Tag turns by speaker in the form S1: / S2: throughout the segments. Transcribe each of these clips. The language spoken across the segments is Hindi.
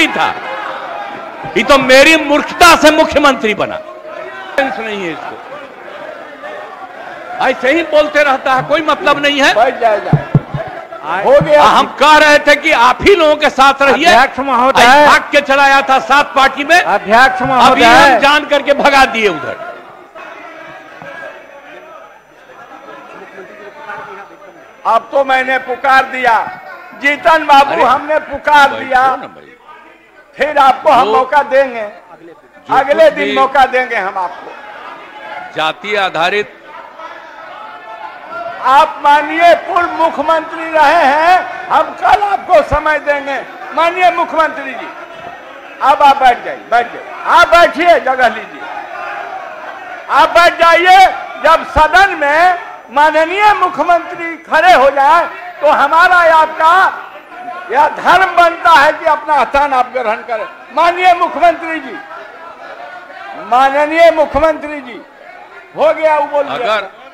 S1: नहीं था। ये तो मेरी मूर्खता से मुख्यमंत्री बना। नहीं है इसको, ऐसे ही बोलते रहता है, कोई मतलब नहीं है।
S2: बैठ जाएगा, हो गया।
S1: हम कह रहे थे कि आप ही लोगों के साथ रहिए।
S2: अध्यक्ष महोदय,
S1: भाग के चला आया था 7 पार्टी में।
S2: अध्यक्ष
S1: अभी
S2: महोदय,
S1: हम जान करके भगा दिए उधर।
S2: अब तो मैंने पुकार दिया, जीतन बाबू हमने पुकार दिया, फिर आपको हम मौका देंगे, अगले दिन मौका देंगे हम आपको।
S1: जाति आधारित,
S2: आप माननीय पूर्व मुख्यमंत्री रहे हैं, हम कल आपको समय देंगे। माननीय मुख्यमंत्री जी, अब आप बैठ जाइए, बैठ जाइए, आप बैठिए, जगह लीजिए, आप बैठ जाइए। जब सदन में माननीय मुख्यमंत्री खड़े हो जाए तो हमारा आपका यह धर्म बनता है कि अपना स्थान आप ग्रहण करें। माननीय मुख्यमंत्री जी, माननीय मुख्यमंत्री जी, हो गया वो बोल।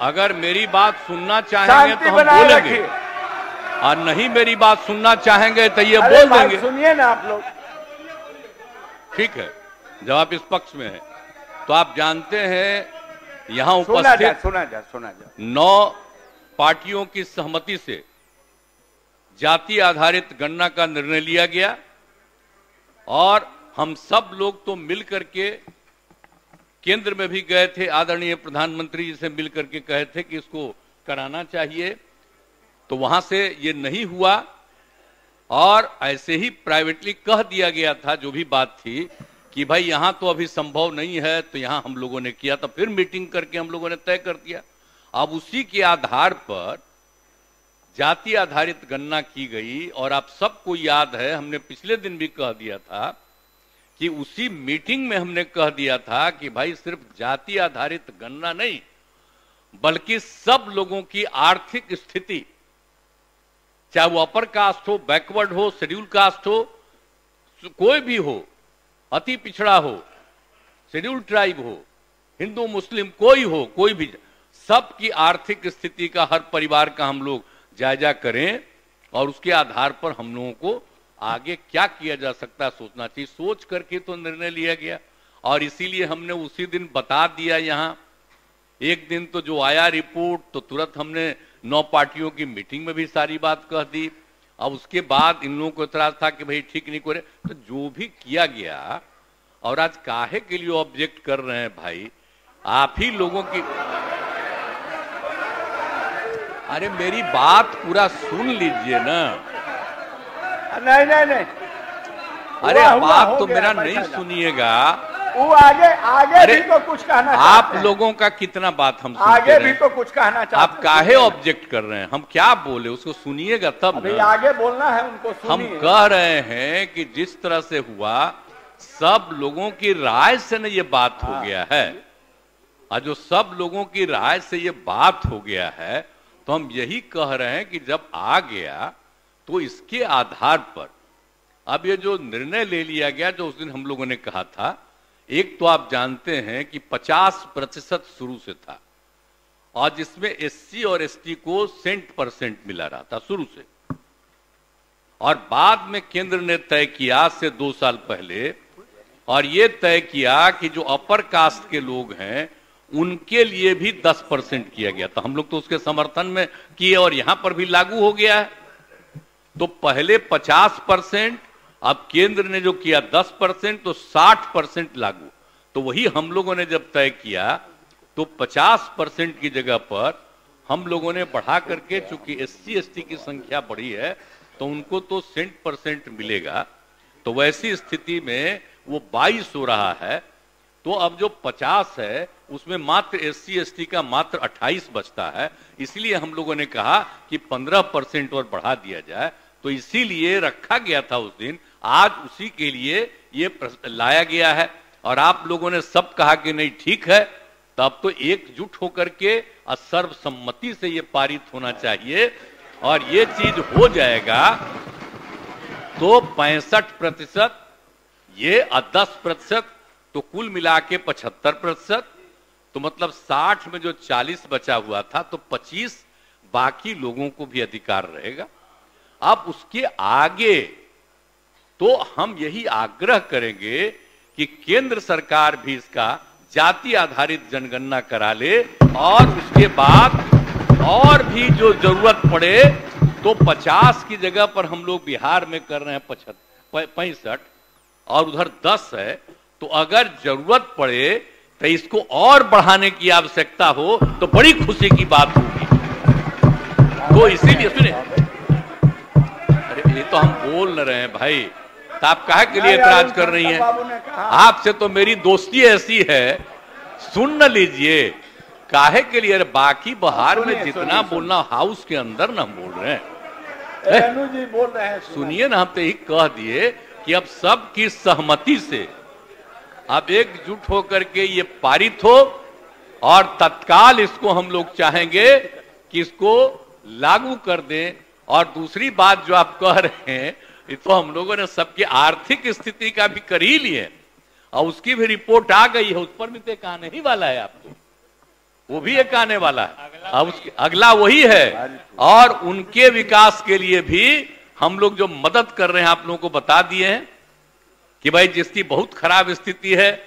S1: अगर मेरी बात सुनना चाहेंगे तो हम बोलेंगे, और नहीं मेरी बात सुनना चाहेंगे तो ये बोल देंगे।
S2: सुनिए ना आप लोग।
S1: ठीक है, जब आप इस पक्ष में हैं तो आप जानते हैं यहां उपस्थित
S2: सुना जा
S1: 9 पार्टियों की सहमति से जाति आधारित गणना का निर्णय लिया गया, और हम सब लोग तो मिल करके केंद्र में भी गए थे, आदरणीय प्रधानमंत्री जी से मिल करके कहे थे कि इसको कराना चाहिए, तो वहां से ये नहीं हुआ, और ऐसे ही प्राइवेटली कह दिया गया था जो भी बात थी कि भाई यहां तो अभी संभव नहीं है, तो यहां हम लोगों ने किया, तो फिर मीटिंग करके हम लोगों ने तय कर दिया। अब उसी के आधार पर जाति आधारित गणना की गई, और आप सबको याद है हमने पिछले दिन भी कह दिया था कि उसी मीटिंग में हमने कह दिया था कि भाई सिर्फ जाति आधारित गणना नहीं, बल्कि सब लोगों की आर्थिक स्थिति, चाहे वो अपर कास्ट हो, बैकवर्ड हो, शेड्यूल कास्ट हो, कोई भी हो, अति पिछड़ा हो, शेड्यूल ट्राइब हो, हिंदू मुस्लिम कोई हो, कोई भी, सबकी आर्थिक स्थिति का, हर परिवार का हम लोग जायजा करें, और उसके आधार पर हम लोगों को आगे क्या किया जा सकता है सोचना चाहिए। सोच करके तो निर्णय लिया गया, और इसीलिए हमने उसी दिन बता दिया। यहां एक दिन तो जो आया रिपोर्ट, तो तुरंत हमने 9 पार्टियों की मीटिंग में भी सारी बात कह दी। अब उसके बाद इन लोगों को इतराज था कि भाई ठीक नहीं करे, तो जो भी किया गया, और आज काहे के लिए ऑब्जेक्ट कर रहे हैं भाई, आप ही लोगों की। अरे मेरी बात पूरा सुन लीजिए ना।
S2: नहीं,
S1: अरे बात तो मेरा नहीं सुनिएगा,
S2: वो आगे भी तो कुछ कहना चाहते हैं।
S1: आप लोगों का कितना बात हम सुनते
S2: आगे भी तो कुछ कहना चाहते हैं।
S1: आप काहे ऑब्जेक्ट कर रहे हैं, हम क्या बोले उसको सुनिएगा तब ना।
S2: आगे बोलना है उनको,
S1: हम कह रहे हैं कि जिस तरह से हुआ, सब लोगों की राय से न ये बात हो गया है, और जो सब लोगों की राय से ये बात हो गया है, तो हम यही कह रहे हैं कि जब आ गया तो इसके आधार पर अब ये जो निर्णय ले लिया गया, जो उस दिन हम लोगों ने कहा था, एक तो आप जानते हैं कि 50% शुरू से था, और जिसमें एससी और एसटी को सेंट% मिला रहा था शुरू से, और बाद में केंद्र ने तय किया से 2 साल पहले, और ये तय किया कि जो अपर कास्ट के लोग हैं उनके लिए भी 10% किया गया। तो हम लोग तो उसके समर्थन में किए, और यहां पर भी लागू हो गया है। तो पहले 50%, अब केंद्र ने जो किया 10%, तो 60% लागू। तो वही हम लोगों ने जब तय किया, तो 50% की जगह पर हम लोगों ने बढ़ा करके, चूंकि एससी एसटी की संख्या बढ़ी है तो उनको तो सेंट% मिलेगा, तो वैसी स्थिति में वो 22 हो रहा है। तो अब जो 50 है उसमें मात्र एससी एसटी का मात्र 28 बचता है, इसलिए हम लोगों ने कहा कि 15% और बढ़ा दिया जाए। तो इसीलिए रखा गया था उस दिन, आज उसी के लिए ये लाया गया है, और आप लोगों ने सब कहा कि नहीं ठीक है, तब तो एकजुट होकर के सर्वसम्मति से ये पारित होना चाहिए, और ये चीज हो जाएगा तो 65%, ये 10%, तो कुल मिला के 75%, तो मतलब 60 में जो 40 बचा हुआ था, तो 25 बाकी लोगों को भी अधिकार रहेगा। अब उसके आगे तो हम यही आग्रह करेंगे कि केंद्र सरकार भी इसका जाति आधारित जनगणना करा ले और उसके बाद और भी जो जरूरत पड़े तो 50 की जगह पर हम लोग बिहार में कर रहे हैं 65 और उधर 10 है, तो अगर जरूरत पड़े तो इसको और बढ़ाने की आवश्यकता हो तो बड़ी खुशी की बात होगी। तो इसीलिए सुनिए, अरे ये तो हम बोल रहे हैं भाई, तो आप काहे के लिए एतराज कर रही हैं? आपसे तो मेरी दोस्ती ऐसी है, सुन न लीजिए, काहे के लिए? बाकी बाहर में जितना बोलना हाउस के अंदर ना हम बोल रहे हैं।
S2: जी बोल रहे हैं,
S1: सुनिए ना, हम तो यही कह दिए कि अब सबकी सहमति से अब एकजुट होकर के ये पारित हो और तत्काल इसको हम लोग चाहेंगे कि इसको लागू कर दें। और दूसरी बात जो आप कह रहे हैं, ये तो हम लोगों ने सबकी आर्थिक स्थिति का भी कर ही लिए और उसकी भी रिपोर्ट आ गई है, उस पर भी तो एक आने ही वाला है आपको, वो भी एक आने वाला है, अब उसके अगला वही है। और उनके विकास के लिए भी हम लोग जो मदद कर रहे हैं आप लोगों को बता दिए हैं कि भाई जिसकी बहुत खराब स्थिति है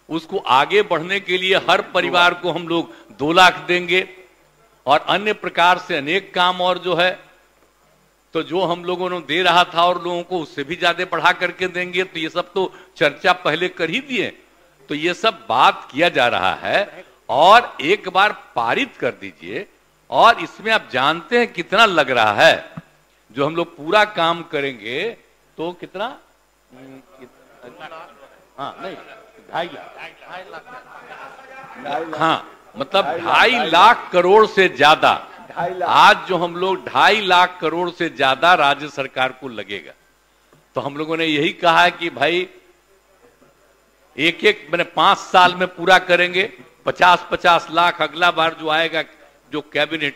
S1: उसको आगे बढ़ने के लिए हर परिवार को हम लोग 2 लाख देंगे और अन्य प्रकार से अनेक काम और जो है तो जो हम लोगों ने दे रहा था और लोगों को उससे भी ज्यादा बढ़ा करके देंगे। तो ये सब तो चर्चा पहले कर ही दिए, तो ये सब बात किया जा रहा है और एक बार पारित कर दीजिए। और इसमें आप जानते हैं कितना लग रहा है, जो हम लोग पूरा काम करेंगे तो कितना, हाँ नहीं 2.5 लाख, हाँ मतलब 2.5 लाख करोड़ से ज्यादा, आज जो हम लोग 2.5 लाख करोड़ से ज्यादा राज्य सरकार को लगेगा। तो हम लोगों ने यही कहा है कि भाई एक मैंने 5 साल में पूरा करेंगे, 50-50 लाख अगला बार जो आएगा जो कैबिनेट,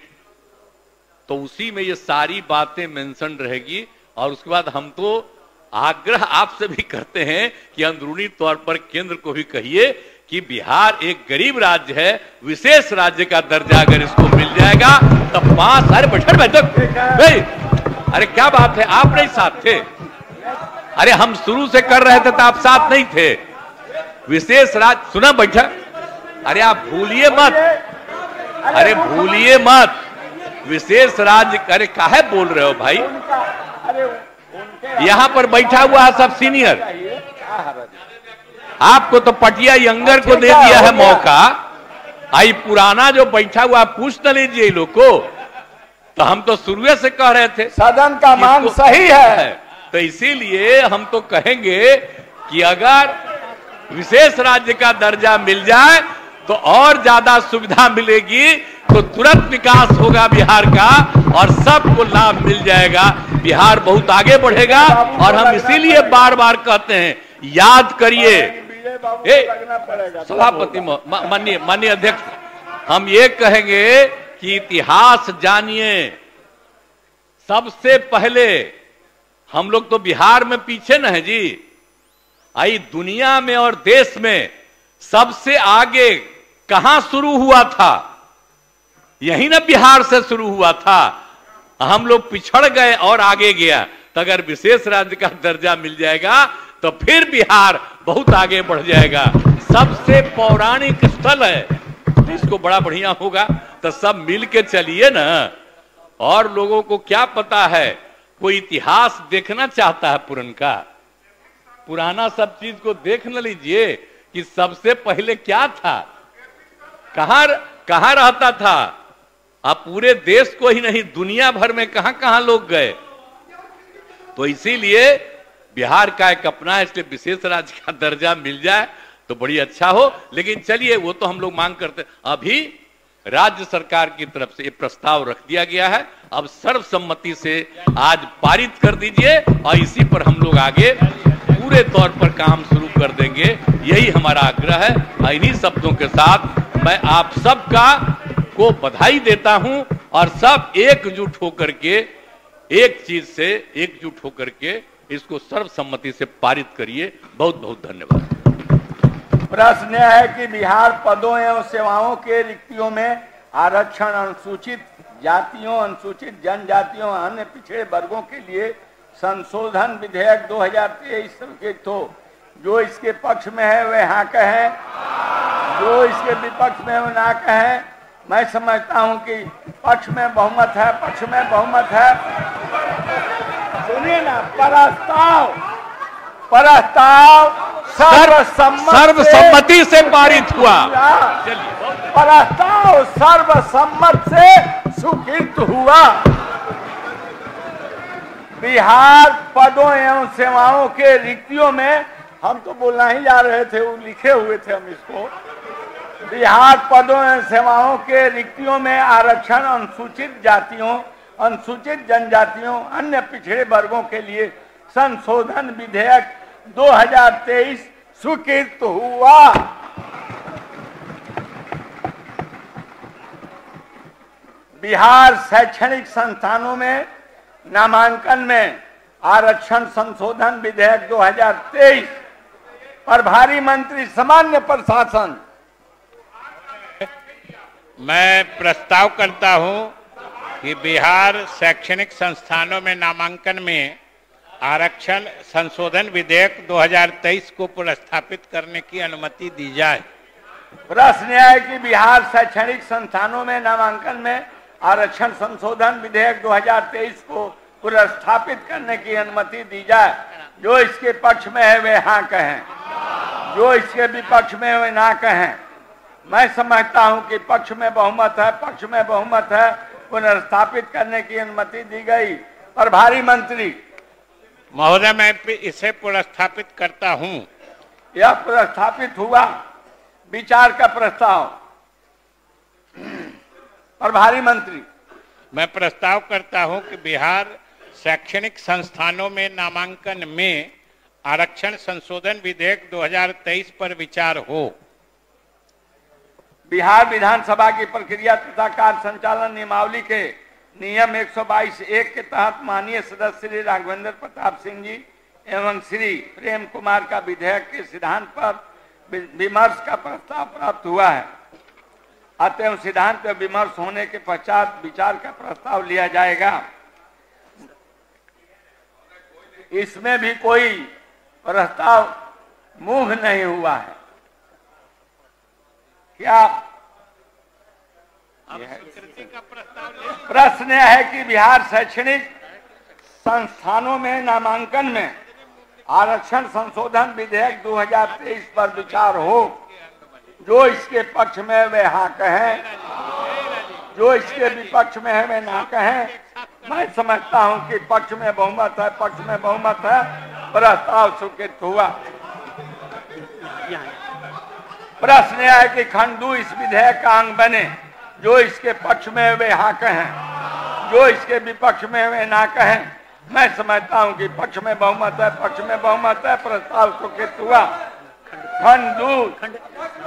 S1: तो उसी में ये सारी बातें मेंशन रहेगी। और उसके बाद हम तो आग्रह आपसे भी करते हैं कि अंदरूनी तौर पर केंद्र को भी कहिए कि बिहार एक गरीब राज्य है, विशेष राज्य का दर्जा अगर इसको मिल जाएगा तो 5 अरे बैठक अरे क्या बात है, आप नहीं साथ थे? अरे हम शुरू से कर रहे थे तो आप साथ नहीं थे। विशेष राज्य सुना बैठक, अरे आप भूलिए मत, अरे भूलिए मत, विशेष राज्य, अरे काहे बोल रहे हो भाई? यहां पर बैठा हुआ है सब सीनियर, आपको तो पटिया यंगर को दे दिया है मौका, आई पुराना जो बैठा हुआ पूछ न लीजिए लोग को। तो हम तो शुरू से कह रहे थे
S2: सदन का मांग सही है,
S1: तो इसीलिए हम तो कहेंगे कि अगर विशेष राज्य का दर्जा मिल जाए तो और ज्यादा सुविधा मिलेगी, तो तुरंत विकास होगा बिहार का और सबको लाभ मिल जाएगा, बिहार बहुत आगे बढ़ेगा। और हम इसीलिए बार बार कहते हैं, याद करिए सभापति माननीय अध्यक्ष, हम ये कहेंगे कि इतिहास जानिए। सबसे पहले हम लोग तो बिहार में पीछे न है जी, आई दुनिया में और देश में सबसे आगे कहां शुरू हुआ था? यही ना बिहार से शुरू हुआ था। हम लोग पिछड़ गए और आगे गया, तो अगर विशेष राज्य का दर्जा मिल जाएगा तो फिर बिहार बहुत आगे बढ़ जाएगा। सबसे पौराणिक स्थल है, तो इसको बड़ा बढ़िया होगा। तो सब मिल के चलिए ना। और लोगों को क्या पता है, कोई इतिहास देखना चाहता है पुराना सब चीज को देख न लीजिए कि सबसे पहले क्या था, कहां रहता था। आप पूरे देश को ही नहीं, दुनिया भर में कहां कहां लोग गए। तो इसीलिए बिहार का एक अपना है, इसलिए विशेष राज्य का दर्जा मिल जाए तो बड़ी अच्छा हो। लेकिन चलिए, वो तो हम लोग मांग करते, अभी राज्य सरकार की तरफ से ये प्रस्ताव रख दिया गया है, अब सर्वसम्मति से आज पारित कर दीजिए और इसी पर हम लोग आगे पूरे तौर पर काम शुरू कर देंगे। यही हमारा आग्रह है। इन्हीं शब्दों के साथ मैं आप सबका को बधाई देता हूं और सब एकजुट होकर के, एक चीज से एकजुट होकर के इसको सर्वसम्मति से पारित करिए। बहुत बहुत धन्यवाद।
S2: प्रश्न यह है कि बिहार पदों एवं सेवाओं के रिक्तियों में आरक्षण अनुसूचित जातियों, अनुसूचित जनजातियों, अन्य पिछड़े वर्गों के लिए संशोधन विधेयक 2023 स्वीकृत हो। जो इसके पक्ष में है वे हाँ कहें, जो इसके विपक्ष में वो ना कहें। मैं समझता हूं कि पक्ष में बहुमत है, पक्ष में बहुमत है। सुनिए ना, प्रस्ताव
S1: सर्वसम्मति से पारित हुआ।
S2: प्रस्ताव सर्वसम्मत से स्वीकृत हुआ। बिहार पदों एवं सेवाओं के रिक्तियों में, हम तो बोलना ही जा रहे थे, वो लिखे हुए थे हम इसको। बिहार पदों एवं सेवाओं के रिक्तियों में आरक्षण अनुसूचित जातियों, अनुसूचित जनजातियों, अन्य पिछड़े वर्गों के लिए संशोधन विधेयक 2023 स्वीकृत हुआ। बिहार शैक्षणिक संस्थानों में नामांकन में आरक्षण संशोधन विधेयक 2023। प्रभारी मंत्री सामान्य प्रशासन।
S3: मैं प्रस्ताव करता हूं कि बिहार शैक्षणिक संस्थानों में नामांकन में आरक्षण संशोधन विधेयक 2023 को पुनर्स्थापित करने की अनुमति दी जाए।
S2: प्रश्न यह है कि बिहार शैक्षणिक संस्थानों में नामांकन में आरक्षण संशोधन विधेयक 2023 को पुनर्स्थापित करने की अनुमति दी जाए। जो इसके पक्ष में है वे हाँ कहें, जो इसके विपक्ष में है वे ना कहें। मैं समझता हूं कि पक्ष में बहुमत है, पक्ष में बहुमत है। पुनर्स्थापित करने की अनुमति दी गई। प्रभारी मंत्री।
S3: महोदय, मैं इसे पुनर्स्थापित करता हूं।
S2: यह पुनर्स्थापित हुआ। विचार का प्रस्ताव। प्रभारी मंत्री।
S3: मैं प्रस्ताव करता हूं कि बिहार शैक्षणिक संस्थानों में नामांकन में आरक्षण संशोधन विधेयक 2023 पर विचार हो।
S2: बिहार विधानसभा की प्रक्रिया तथा कार्य संचालन नियमावली के नियम 122(1) के तहत माननीय सदस्य श्री राघवेंद्र प्रताप सिंह जी एवं श्री प्रेम कुमार का विधेयक के सिद्धांत पर विमर्श का प्रस्ताव प्राप्त हुआ है। अतः सिद्धांत पर विमर्श होने के पश्चात विचार का प्रस्ताव लिया जाएगा। इसमें भी कोई प्रस्ताव मूव नहीं हुआ है। क्या प्रश्न है कि बिहार शैक्षणिक संस्थानों में नामांकन में आरक्षण संशोधन विधेयक 2023 पर विचार हो। जो इसके पक्ष में वे हाँ कहें, जो इसके विपक्ष में है वे ना कहें। मैं समझता हूं कि पक्ष में बहुमत है, पक्ष में बहुमत है। प्रस्ताव स्वीकृत हुआ। प्रश्न यह है कि खंड 2 इस विधेयक का अंग बने। जो इसके पक्ष में वे हाँ कहें, जो इसके विपक्ष में वे ना कहें। मैं समझता हूं कि पक्ष में बहुमत है, पक्ष में बहुमत है। प्रस्ताव स्वीकृत हुआ।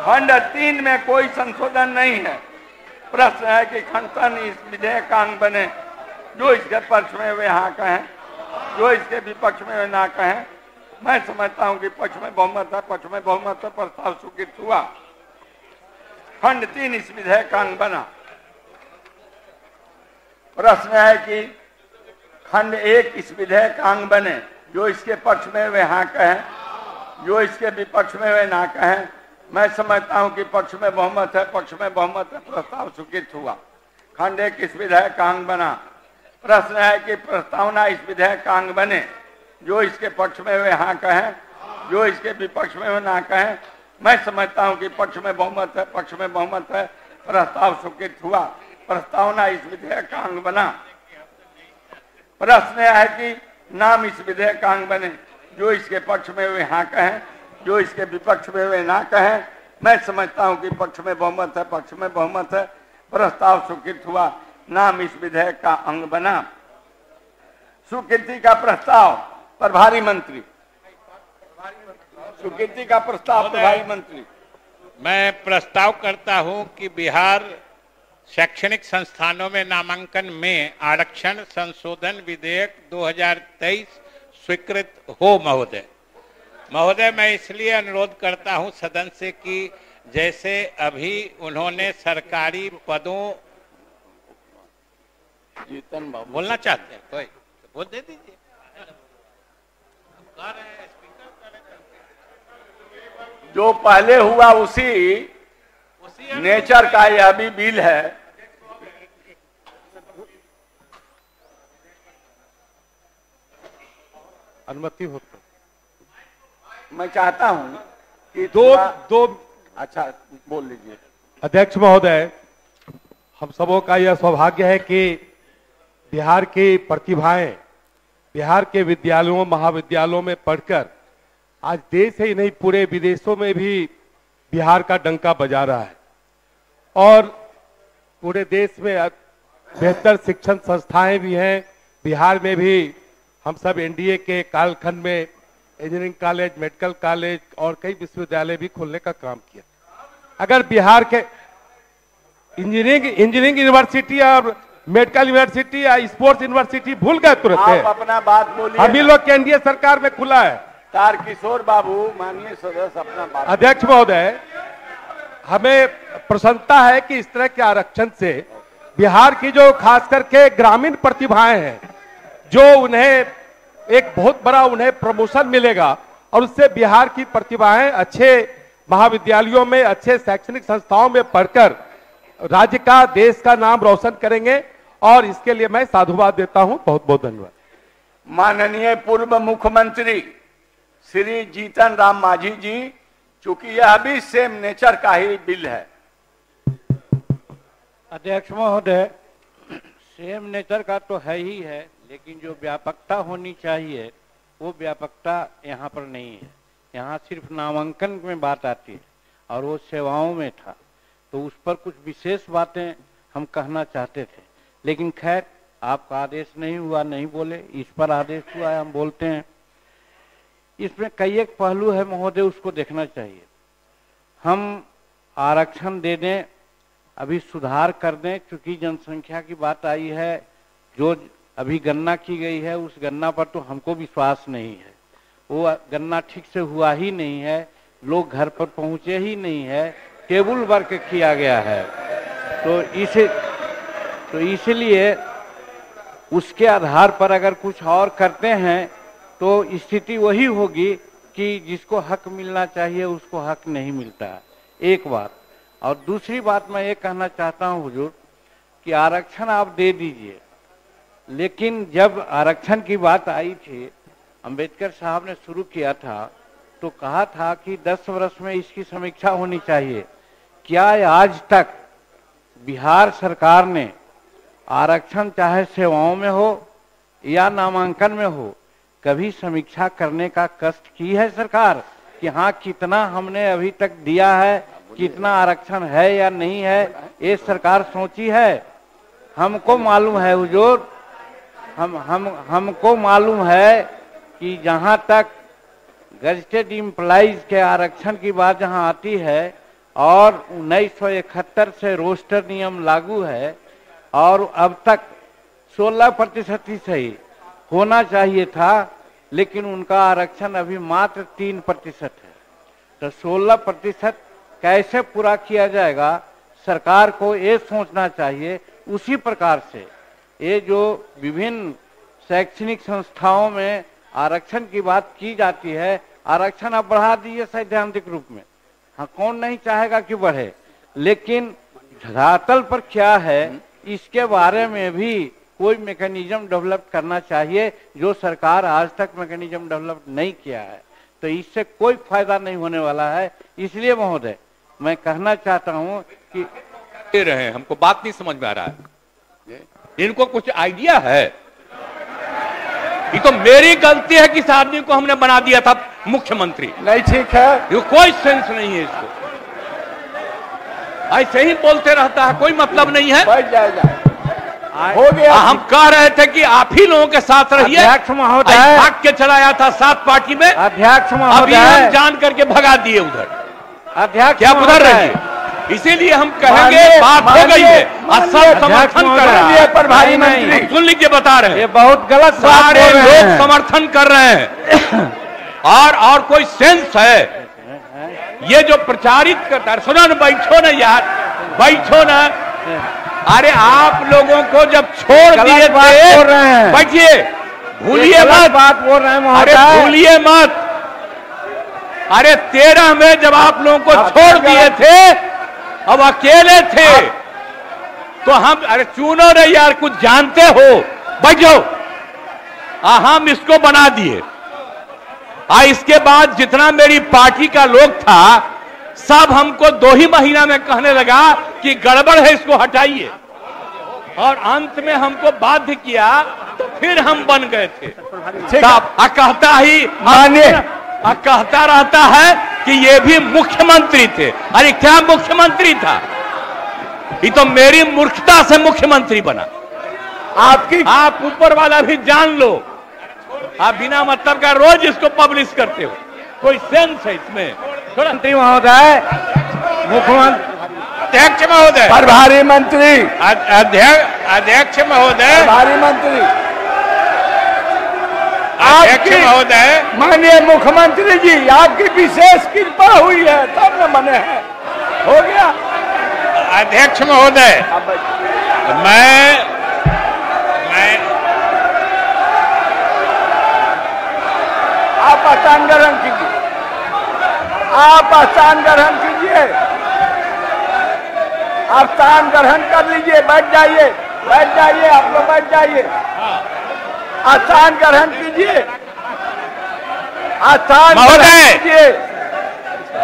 S2: खंड 3 में कोई संशोधन नहीं है। प्रश्न है कि खंड 3 इस विधेयक का अंग बने। जो इसके पक्ष में वे हाँ कहें, जो इसके विपक्ष में वे ना कहें। मैं समझता हूं कि पक्ष में बहुमत है, पक्ष में बहुमत है। प्रस्ताव स्वीकृत हुआ। खंड 3 इस विधेयक का अंग बना। प्रश्न है कि खंड 1 इस विधेयक का अंग बने। जो इसके पक्ष में वे हाँ कहें, जो इसके विपक्ष में वे ना कहें। मैं समझता हूं कि पक्ष में बहुमत है, पक्ष में बहुमत है। प्रस्ताव स्वीकृत हुआ। खंड 1 इस विधेयक का अंग बना। प्रश्न है कि प्रस्तावना इस विधेयक का अंग बने। जो इसके पक्ष में वे हाँ कहें, जो इसके विपक्ष में वे ना कहें। मैं समझता हूं कि पक्ष में बहुमत है, पक्ष में बहुमत है। प्रस्ताव स्वीकृत हुआ। प्रस्तावना इस विधेयक का अंग बना। प्रश्न है कि नाम इस विधेयक का अंग बने। जो इसके पक्ष में वे हाँ कहें, जो इसके विपक्ष में वे ना कहें। मैं समझता हूं कि पक्ष में बहुमत है, पक्ष में बहुमत है। प्रस्ताव स्वीकृत हुआ। नाम इस विधेयक का अंग बना। स्वीकृति का प्रस्ताव। प्रभारी मंत्री। स्वीकृति का प्रस्ताव। प्रभारी मंत्री।
S3: मैं प्रस्ताव करता हूं कि बिहार शैक्षणिक संस्थानों में नामांकन में आरक्षण संशोधन विधेयक 2023 स्वीकृत हो। महोदय, मैं इसलिए अनुरोध करता हूं सदन से कि जैसे अभी उन्होंने सरकारी पदों बोलना चाहते हैं कोई बोल दे दीजिए।
S2: जो पहले हुआ उसी नेचर का यह भी बिल है।
S4: अनुमति हो तो
S2: मैं चाहता हूं कि
S4: दो
S2: अच्छा बोल लीजिए।
S4: अध्यक्ष महोदय, हम सबों का यह सौभाग्य है कि बिहार की प्रतिभाएं बिहार के विद्यालयों महाविद्यालयों में पढ़कर आज देश ही नहीं पूरे विदेशों में भी बिहार का डंका बजा रहा है और पूरे देश में बेहतर शिक्षण संस्थाएं भी हैं। बिहार में भी हम सब एनडीए के कालखंड में इंजीनियरिंग कॉलेज, मेडिकल कॉलेज और कई विश्वविद्यालय भी खोलने का काम किया। अगर बिहार के इंजीनियरिंग यूनिवर्सिटी और मेडिकल यूनिवर्सिटी या स्पोर्ट्स यूनिवर्सिटी भूल गए तुरंत।
S2: आप अपना बात बोलिए।
S4: हम ही लोग के एनडीए सरकार में खुला है।
S2: तारकिशोर बाबू माननीय सदस्य अपना बात।
S4: अध्यक्ष महोदय, हमें प्रसन्नता है कि इस तरह के आरक्षण से बिहार की जो खास करके ग्रामीण प्रतिभाएं हैं, जो उन्हें एक बहुत बड़ा उन्हें प्रमोशन मिलेगा और उससे बिहार की प्रतिभाएं अच्छे महाविद्यालयों में, अच्छे शैक्षणिक संस्थाओं में पढ़कर राज्य का, देश का नाम रोशन करेंगे और इसके लिए मैं साधुवाद देता हूं। बहुत बहुत धन्यवाद।
S2: माननीय पूर्व मुख्यमंत्री श्री जीतन राम मांझी जी, चूंकि यह भी सेम नेचर का ही बिल है।
S5: अध्यक्ष महोदय, सेम नेचर का तो है ही है, लेकिन जो व्यापकता होनी चाहिए वो व्यापकता यहाँ पर नहीं है। यहाँ सिर्फ नामांकन में बात आती है और वो सेवाओं में था, तो उस पर कुछ विशेष बातें हम कहना चाहते थे, लेकिन खैर आपका आदेश नहीं हुआ, नहीं बोले, इस पर आदेश हुआ है, हम बोलते हैं। इसमें कई एक पहलू है महोदय, उसको देखना चाहिए। हम आरक्षण दे दें, अभी सुधार कर दें, क्योंकि जनसंख्या की बात आई है, जो अभी गणना की गई है उस गणना पर तो हमको विश्वास नहीं है। वो गणना ठीक से हुआ ही नहीं है, लोग घर पर पहुंचे ही नहीं है, टेबल वर्क किया गया है। तो इसलिए उसके आधार पर अगर कुछ और करते हैं तो स्थिति वही होगी कि जिसको हक मिलना चाहिए उसको हक नहीं मिलता है, एक बात। और दूसरी बात मैं ये कहना चाहता हूं हुजूर कि आरक्षण आप दे दीजिए, लेकिन जब आरक्षण की बात आई थी, अंबेडकर साहब ने शुरू किया था तो कहा था कि 10 वर्ष में इसकी समीक्षा होनी चाहिए। क्या आज तक बिहार सरकार ने आरक्षण चाहे सेवाओं में हो या नामांकन में हो, कभी समीक्षा करने का कष्ट की है सरकार कि हाँ कितना हमने अभी तक दिया है, कितना आरक्षण है या नहीं है, ये सरकार सोची है? हमको मालूम है हुजूर, हमको मालूम है कि जहां तक गजेटेड एम्प्लॉइज के आरक्षण की बात जहां आती है और 1971 से रोस्टर नियम लागू है और अब तक 16% ही सही होना चाहिए था, लेकिन उनका आरक्षण अभी मात्र 3% है। तो 16% कैसे पूरा किया जाएगा, सरकार को ये सोचना चाहिए। उसी प्रकार से ये जो विभिन्न शैक्षणिक संस्थाओं में आरक्षण की बात की जाती है, आरक्षण आप बढ़ा दीजिए सैद्धांतिक रूप में, हाँ कौन नहीं चाहेगा कि बढ़े, लेकिन धरातल पर क्या है इसके बारे में भी कोई मैकेनिज्म डेवलप करना चाहिए, जो सरकार आज तक मैकेनिज्म डेवलप नहीं किया है। तो इससे कोई फायदा नहीं होने वाला है। इसलिए महोदय मैं कहना चाहता हूं कि
S1: दे रहे हैं, हमको बात नहीं समझ में आ रहा है, इनको कुछ आइडिया है? ये तो मेरी गलती है कि इस आदमी को हमने बना दिया था मुख्यमंत्री।
S2: नहीं ठीक है,
S1: ये कोई सेंस नहीं है इसको, ऐसे ही बोलते रहता है, कोई मतलब नहीं है।
S2: बैठ जाएगा, हो गया।
S1: हम कह रहे थे कि आप ही लोगों के साथ रहिए।
S5: अध्यक्ष महोदय,
S1: भाग के चलाया था सात पार्टी में,
S5: अध्यक्ष
S1: अभी
S5: महोदय,
S1: हम जान करके भगा दिए उधर।
S5: अध्यक्ष
S1: क्या उधर रहिए, इसीलिए हम कहेंगे बात हो गई है, असल समर्थन कर रहे हैं।
S2: प्रभारी मंत्री
S1: सुन लीजिए, बता रहे हैं,
S5: ये बहुत गलत बात
S1: सारे
S5: बोल रहे
S1: लोग
S5: हैं।
S1: समर्थन कर रहे हैं और कोई सेंस है? ये जो प्रचारित करता है, सुनो न, बैठो न यार, बैठो न। अरे आप लोगों को जब छोड़ दिए थे, बैठिए, भूलिए मत,
S5: बात बोल रहे हैं
S1: अरे
S5: महोदय।
S1: भूलिए मत। अरे 13 में जब आप लोगों को छोड़ दिए थे, अब अकेले थे, तो हम, अरे चुनो रे यार, कुछ जानते हो, बैठ जाओ। हम इसको बना दिए। इसके बाद जितना मेरी पार्टी का लोग था, सब हमको 2 ही महीना में कहने लगा कि गड़बड़ है, इसको हटाइए। और अंत में हमको बाध्य किया, तो फिर हम बन गए थे। कहता ही मानिए, कहता रहता है कि ये भी मुख्यमंत्री थे। अरे क्या मुख्यमंत्री था? ये तो मेरी मूर्खता से मुख्यमंत्री बना।
S2: आपकी,
S1: आप ऊपर वाला भी जान लो। आप बिना मतलब का रोज इसको पब्लिश करते हो, कोई सेंस है इसमें?
S5: मंत्री महोदय, मुख्यमंत्री,
S3: अध्यक्ष महोदय,
S2: प्रभारी मंत्री,
S3: अध्यक्ष महोदय,
S2: प्रभारी मंत्री,
S3: अध्यक्ष महोदय,
S2: माननीय मुख्यमंत्री जी, आपकी विशेष कृपा हुई है तब न बने हैं। हो गया।
S3: अध्यक्ष महोदय, मैं
S2: आप स्थान ग्रहण कीजिए, आप स्थान ग्रहण कीजिए, आप स्थान ग्रहण कर लीजिए। बैठ जाइए, बैठ जाइए, आप लोग बैठ जाइए। स्थान ग्रहण कीजिए, स्थान
S3: महोदय,
S2: कीजिए।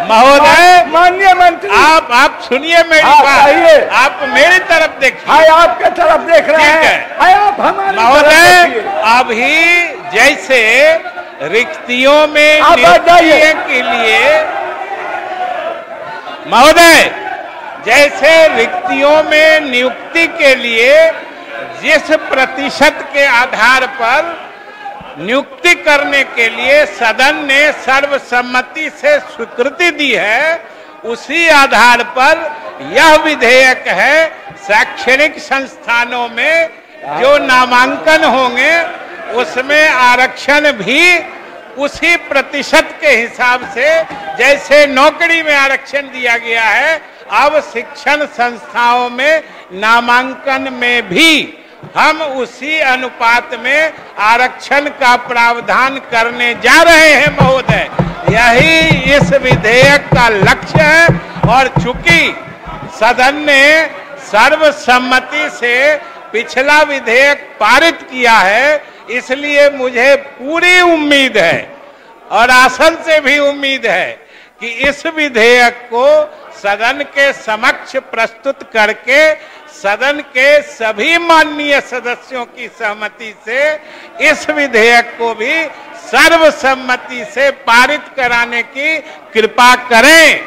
S3: महोदय,
S2: माननीय मंत्री,
S3: आप सुनिए मेरी
S2: कहिए।
S3: बात, आप मेरी तरफ देखिए।
S2: हाय आपके तरफ देख रहे
S3: ठीक
S2: हैं,
S3: है।
S2: हाय आप हमारी तरफ
S3: महोदय,
S2: देखिए।
S3: अभी जैसे रिक्तियों में
S2: आप बैठ जाइए।
S3: नियुक्ति के लिए, महोदय, जैसे रिक्तियों में नियुक्ति के लिए जिस प्रतिशत के आधार पर नियुक्ति करने के लिए सदन ने सर्वसम्मति से स्वीकृति दी है, उसी आधार पर यह विधेयक है शैक्षणिक संस्थानों में जो नामांकन होंगे उसमें आरक्षण भी उसी प्रतिशत के हिसाब से, जैसे नौकरी में आरक्षण दिया गया है, अब शिक्षण संस्थाओं में नामांकन में भी हम उसी अनुपात में आरक्षण का प्रावधान करने जा रहे हैं महोदय। यही इस विधेयक का लक्ष्य है। और चूंकि सदन ने सर्वसम्मति से पिछला विधेयक पारित किया है, इसलिए मुझे पूरी उम्मीद है और आसन से भी उम्मीद है कि इस विधेयक को सदन के समक्ष प्रस्तुत करके सदन के सभी माननीय सदस्यों की सहमति से इस विधेयक को भी सर्वसम्मति से पारित कराने की कृपा करें।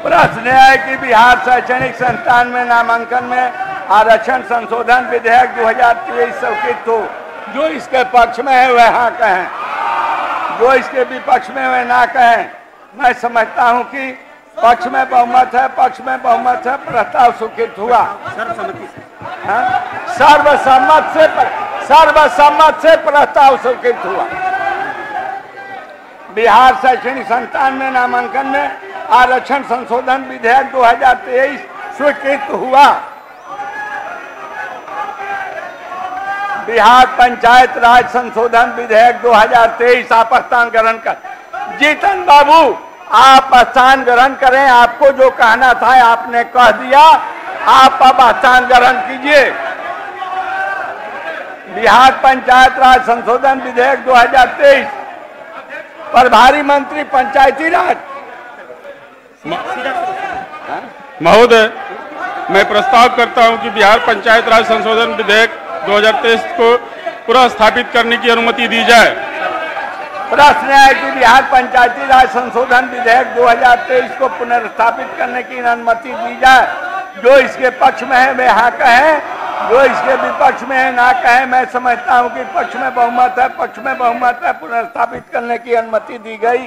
S2: प्रश्न है कि बिहार शैक्षणिक संस्थान में नामांकन में आरक्षण संशोधन विधेयक 2023 स्वीकृत हो। जो इसके पक्ष में है वह हाँ कहें, जो इसके विपक्ष में वह ना कहें। मैं समझता हूं कि पक्ष में बहुमत है, पक्ष में बहुमत है, प्रस्ताव स्वीकृत हुआ। सर्वसम्मत से प्रस्ताव स्वीकृत हुआ। बिहार शैक्षणिक संस्थान में नामांकन में आरक्षण संशोधन विधेयक 2023 स्वीकृत हुआ। बिहार पंचायत राज संशोधन विधेयक 2023 आप स्थान ग्रहण कर। जीतन बाबू, आप स्थान ग्रहण करें। आपको जो कहना था आपने कह दिया, आप अब स्थान ग्रहण कीजिए। बिहार पंचायत राज संशोधन विधेयक 2023, प्रभारी मंत्री पंचायती राज।
S6: महोदय, मैं प्रस्ताव करता हूं कि बिहार पंचायत राज संशोधन विधेयक 2023 को पुनः स्थापित करने की अनुमति दी जाए।
S2: प्रश्न है कि बिहार पंचायती राज संशोधन विधेयक 2023 को पुनर्स्थापित करने की अनुमति दी जाए। जो इसके पक्ष में है वे हाँ कहें, जो इसके विपक्ष में है ना कहें। मैं समझता हूं कि पक्ष में बहुमत है, पक्ष में बहुमत है, पुनर्स्थापित करने की अनुमति दी गई।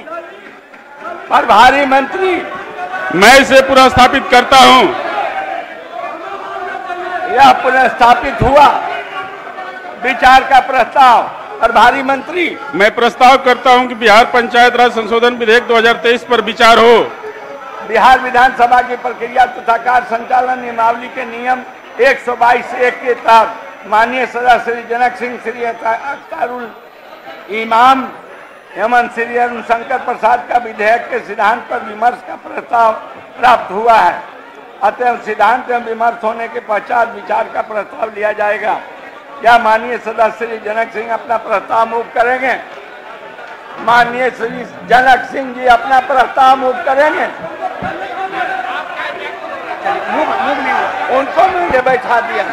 S2: प्रभारी मंत्री,
S6: मैं इसे पुनर्स्थापित करता हूं।
S2: यह पुनर्स्थापित हुआ। विचार का प्रस्ताव। प्रभारी मंत्री,
S6: मैं प्रस्ताव करता हूं कि बिहार पंचायत राज संशोधन विधेयक 2023 पर विचार हो।
S2: बिहार विधानसभा की प्रक्रिया तथा कार्य संचालन नियमावली के नियम 122(1) के तहत माननीय सदस्य श्री जनक सिंह, श्री अख्तारुल इमाम एवं श्री अरुण शंकर प्रसाद का विधेयक के सिद्धांत पर विमर्श का प्रस्ताव प्राप्त हुआ है। अतः सिद्धांत एवं विमर्श होने के पश्चात विचार का प्रस्ताव लिया जाएगा। क्या माननीय सदस्य श्री जनक सिंह अपना प्रस्ताव मूव करेंगे? माननीय श्री जनक सिंह जी अपना प्रस्ताव मूव करेंगे? उनको मुझे बैठा दिया।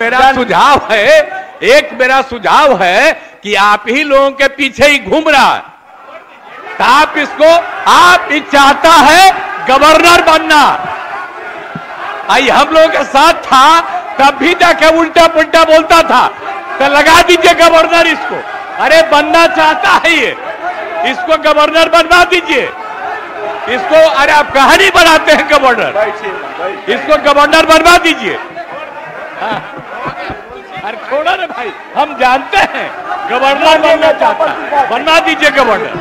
S1: मेरा सुझाव है, एक मेरा सुझाव है कि आप ही लोगों के पीछे ही घूम रहा है। तो आप ही चाहता है गवर्नर बनना। आई हम लोगों के साथ था तब भी जाके उल्टा पुल्टा बोलता था, तो लगा दीजिए गवर्नर इसको। अरे बनना चाहता है ये, इसको गवर्नर बनवा दीजिए इसको। अरे आप कहानी बनाते हैं गवर्नर, इसको गवर्नर बनवा दीजिए। अरे छोड़ो रे भाई, हम जानते हैं गवर्नर बनना चाहता है, बनवा दीजिए गवर्नर।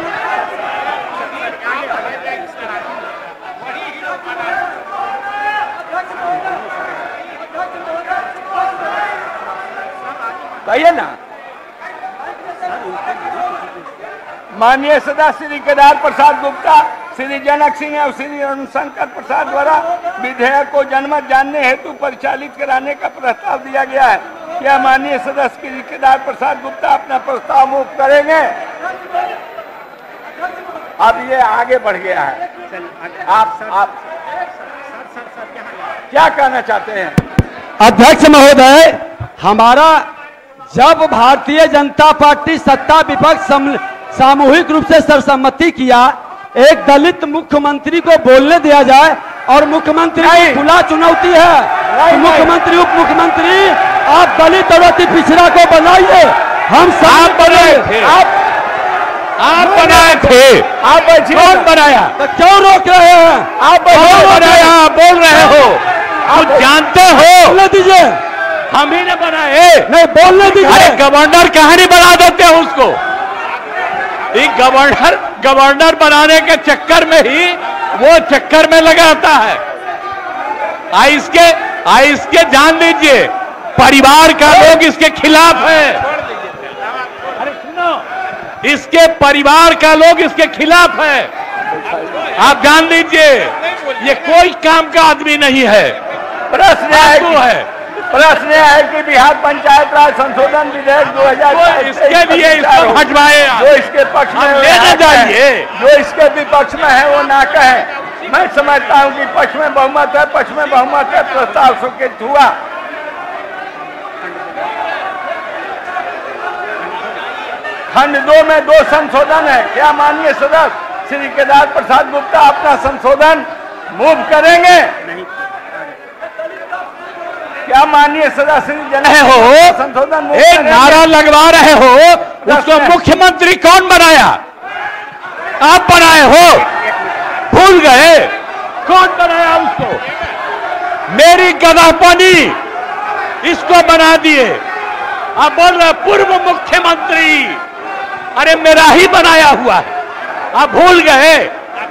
S2: कहिए ना। माननीय सदस्य श्री केदार प्रसाद गुप्ता, श्री जनक सिंह और श्री अरुण शंकर प्रसाद द्वारा विधेयक को जनमत जानने हेतु परिचालित कराने का प्रस्ताव दिया गया है। क्या माननीय सदस्य श्री केदार प्रसाद गुप्ता अपना प्रस्ताव मूव करेंगे? अब ये आगे बढ़ गया है। आप क्या कहना चाहते हैं?
S7: अध्यक्ष महोदय, हमारा जब भारतीय जनता पार्टी सत्ता विपक्ष सामूहिक रूप से सर्वसम्मति किया, एक दलित मुख्यमंत्री को बोलने दिया जाए और मुख्यमंत्री की खुला चुनौती है। मुख्यमंत्री उप मुख्यमंत्री आप दलित और अति पिछड़ा को बनाइए। हम सब
S1: बनाए थे, आप बनाए थे,
S2: आप
S1: कौन बनाया?
S7: तो क्यों रोक रहे हैं?
S2: आप
S1: बनाया, बोल रहे हो, आप जानते हो।
S7: बोलने दीजिए।
S1: हम ही ने बनाए,
S7: नहीं बोलने दीजिए।
S1: अरे गवर्नर कहानी बना देते हैं उसको। ये गवर्नर बनाने के चक्कर में ही वो चक्कर में लगाता है। इसके जान लीजिए, परिवार का लोग इसके खिलाफ है। अरे सुनो, इसके परिवार का लोग इसके खिलाफ है। आप जान लीजिए, ये कोई काम का आदमी नहीं है।
S2: प्रश्न है कि बिहार पंचायत राज संशोधन विधेयक 2023
S1: इसके लिए इसको हटवाए,
S2: जो इसके पक्ष में
S1: लेना चाहिए,
S2: जो इसके विपक्ष में है वो ना कहे। मैं समझता हूँ कि पक्ष में बहुमत है, पक्ष में बहुमत है, प्रस्ताव स्वीकृत हुआ। खंड 2 में 2 संशोधन है। क्या माननीय सदस्य श्री केदार प्रसाद गुप्ता अपना संशोधन मूव करेंगे? नहीं। क्या माननीय सदस्य श्री
S1: हो
S2: संशोधन मूव
S1: एक नारा लगवा रहे हो, उसको मुख्यमंत्री कौन बनाया? आप बनाए हो, भूल गए कौन बनाया उसको? मेरी गवाहपनी इसको बना दिए। आप बोल रहे पूर्व मुख्यमंत्री, अरे मेरा ही बनाया हुआ है, आप भूल गए?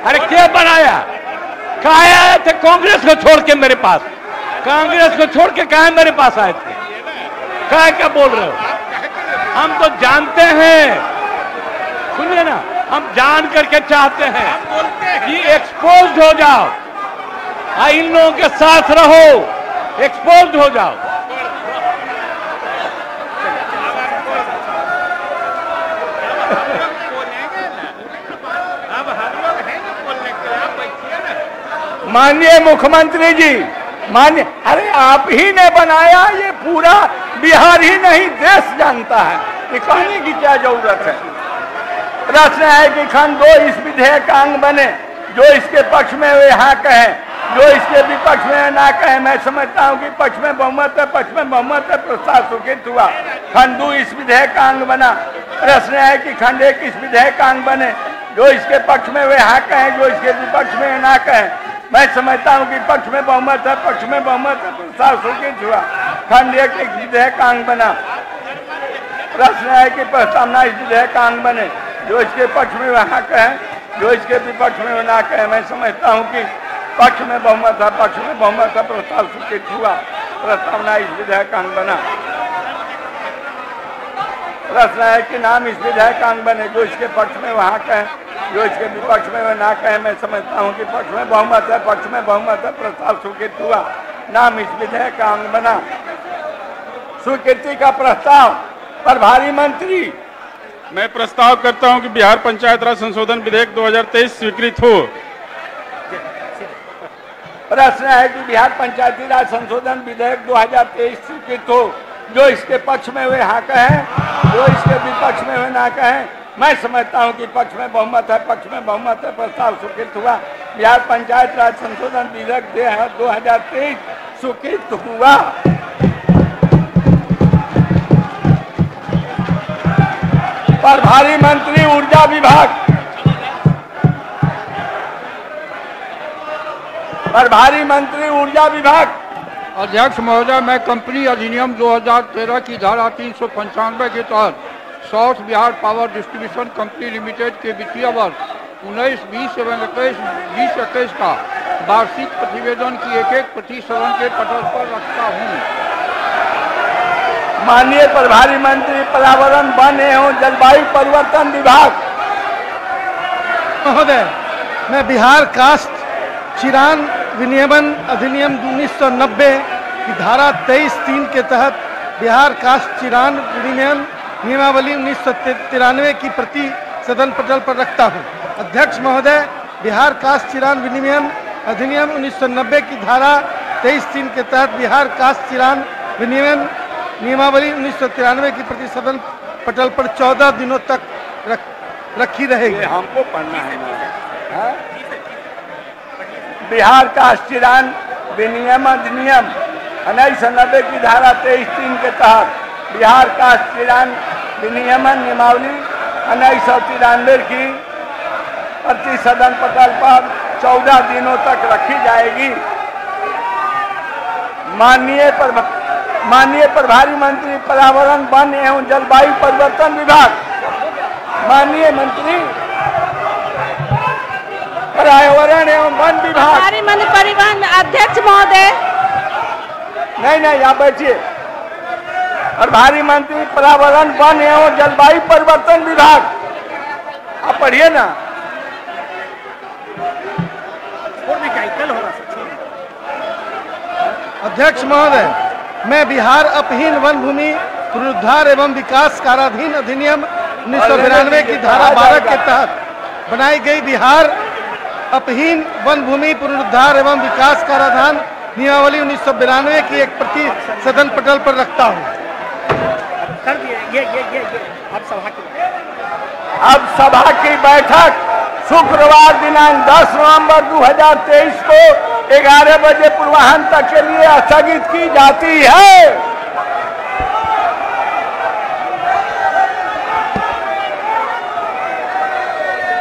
S1: अरे क्या बनाया? कहा आए थे कांग्रेस को छोड़ के मेरे पास? कांग्रेस को छोड़ के कहा मेरे पास आए थे? क्या बोल रहे हो? हम तो जानते हैं, सुनिए ना, हम जान करके चाहते हैं कि एक्सपोज हो जाओ, इन लोगों के साथ रहो, एक्सपोज हो जाओ।
S2: माननीय मुख्यमंत्री जी, अरे आप ही ने बनाया, ये पूरा बिहार ही नहीं देश जानता है, ये कहने की क्या जरूरत है? प्रश्न है कि खंड 2 इस विधेयक का अंग बने, जो इसके पक्ष में वे हाँ कहें, जो इसके विपक्ष में ना कहें। मैं समझता हूँ कि पक्ष में बहुमत है, पक्ष में बहुमत है, प्रस्ताव स्वीकृत हुआ। खंड 2 इस विधेयक का अंग बना। प्रश्न है कि खंड 1 इस विधेयक का अंग बने, जो इसके पक्ष में वे हाँ कहें, जो इसके विपक्ष में ना कहें। मैं समझता हूं कि पक्ष में बहुमत है, पक्ष में बहुमत है, प्रस्ताव स्वीकृत हुआ। खंड 1 एक विधेयक का अंग बना। प्रश्न है कि प्रस्तावना इस विधेयक का अंग बने, जो इसके पक्ष में वहाँ कहे, जो इसके विपक्ष में ना कहे। मैं समझता हूं कि पक्ष में बहुमत है, पक्ष में बहुमत है, प्रस्ताव स्वीकृत हुआ। प्रस्तावना इस विधेयक का अंग बना। प्रश्न है कि नाम इस विधेयक का अंग बने। जो इसके पक्ष में वहाँ कहे, जो इसके विपक्ष में वह ना कहे। मैं समझता हूँ कि पक्ष में बहुमत है, पक्ष में बहुमत है, प्रस्ताव स्वीकृत हुआ। नाम इस विधेयक का अंग बना। स्वीकृति का प्रस्ताव प्रभारी मंत्री।
S6: मैं प्रस्ताव करता हूं कि बिहार पंचायत राज संशोधन विधेयक 2023 स्वीकृत हो।
S2: प्रश्न है कि बिहार पंचायती राज संशोधन विधेयक 2023 स्वीकृत हो। जो इसके पक्ष में वे हाँ कहें, जो इसके विपक्ष में वे ना कहें। मैं समझता हूं कि पक्ष में बहुमत है, पक्ष में बहुमत है, प्रस्ताव स्वीकृत हुआ। बिहार पंचायत राज संशोधन विधेयक 2023 स्वीकृत हुआ। प्रभारी मंत्री ऊर्जा विभाग। प्रभारी मंत्री ऊर्जा विभाग।
S8: अध्यक्ष महोदय, मैं कंपनी अधिनियम 2013 की धारा 395 के तहत south Bihar power distribution company limited के वित्तीय वर्ष 19-20 एवं 20-21 का वार्षिक प्रतिवेदन की एक प्रति सदन के पटल पर रखता हूँ।
S2: माननीय प्रभारी मंत्री पर्यावरण, वन एवं जलवायु परिवर्तन विभाग।
S9: महोदय, मैं बिहार कास्ट चिरान विनियमन अधिनियम 1990 की धारा 23(3) के तहत बिहार कास्ट चिरान विनियमन नियमावली 1993 की प्रति सदन पटल पर रखता हूँ। अध्यक्ष महोदय, बिहार कास्ट चिरान विनियमन अधिनियम 1990 की धारा 23(3) के तहत बिहार कास्ट चिरान विनियमन नियमावली 1993 की प्रति सदन पटल पर 14 दिनों तक रखी रहेगी।
S2: हमको पढ़ना है ना। बिहार का चिरान विनियम अधिनियम 1990 की धारा 23(3) के तहत बिहार का चिरान विनियमन नियमावली 1993 की प्रति सदन पटल पर 14 दिनों तक रखी जाएगी। माननीय प्रभारी मंत्री पर्यावरण, वन एवं जलवायु परिवर्तन विभाग। माननीय मंत्री पर्यावरण एवं वन विभाग।
S10: प्रभारी मंत्री परिवहन अध्यक्ष महोदय।
S2: नहीं, आप बैठिए। प्रभारी मंत्री पर्यावरण, वन एवं जलवायु परिवर्तन विभाग। आप पढ़िए ना।
S9: अध्यक्ष महोदय, मैं बिहार अपहीन वन भूमि पुनरुद्धार एवं विकास कराधीन अधिनियम 1992 की धारा 12 के तहत बनाई गई बिहार अपहीन वन भूमि पुनरुद्धार एवं विकास कराधान नियमावली 1992 की एक प्रति सदन पटल पर रखता हूँ।
S2: अब सभा की बैठक शुक्रवार दिनांक 10 नवंबर 2023 को 11 बजे पूर्वाह्न तक के लिए स्थगित की जाती है।